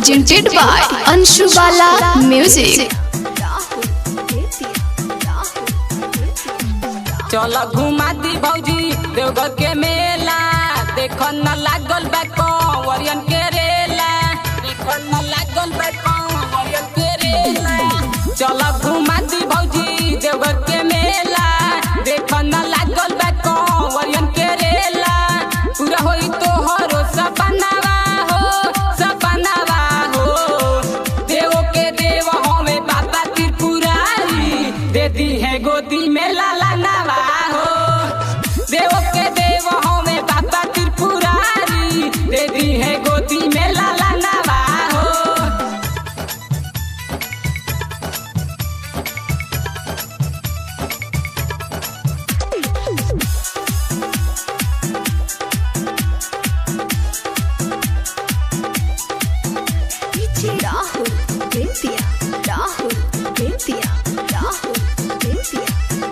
presented by Anshu Bala Music। चलो घुमा दी भौजी देवघर के मेला, देखो न लागल बा कंवरियन के रेला, देखो न लागल बा कंवरियन के रेला। चलो घुमा दी भौजी देवघर के मेला, देखो न लागल बा कंवरियन के रेला। पूरा होई तोहरो सपनावा हो, सपनावा हो। देव के देव हमें बाबा त्रिपुरारी, दे दी है गोदी में लाला नवा हो। देव के देव हमें बाबा त्रिपुरारी, दे दी है गोदी में लाला नवा हो। राहुल बेतिया, राहुल बेतिया, राहुल बेतिया,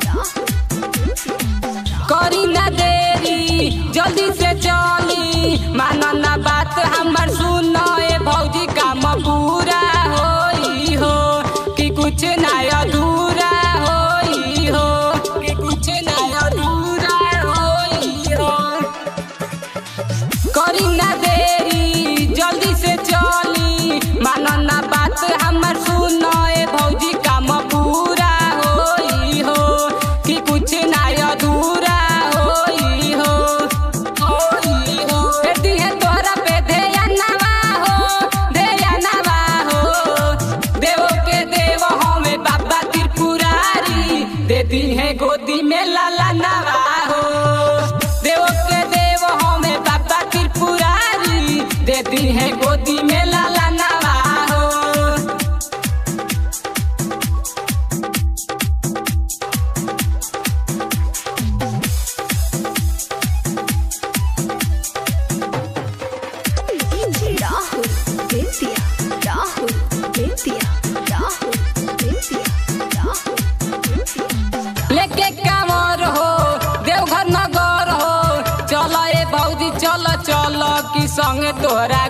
राहुल बेतिया। करी ना देरी जल्दी से चली, मानो ना बात हमर सुनो ए भौजी, काम पूरा होई हो कि कुछ ना अधूरा होई हो, कि कुछ ना अधूरा होई हो। करी ना देरी जल्दी से चली, मानो ना बात हमर सुनो ए भौजी, काम पूरा होई हो कि कुछ ना अधूरा होई हो, होई हो। बेटी है तोरा पे ध्यानवा हो, ध्यानवा हो। देव के देव हमें बाबा त्रिपुरारी, देती है गोदी में लाला नवा हो। देव के देव हमें बाबा त्रिपुरारी, देती है गोदी में लाला नवा हो। राहुल बेतिया, राहुल बेतिया, राहुल बेतिया, राहुल बेतिया। लेके कांवर हो देवघर नगर हो, चलो ए भौजी चलो चलो कि संगे तोहरा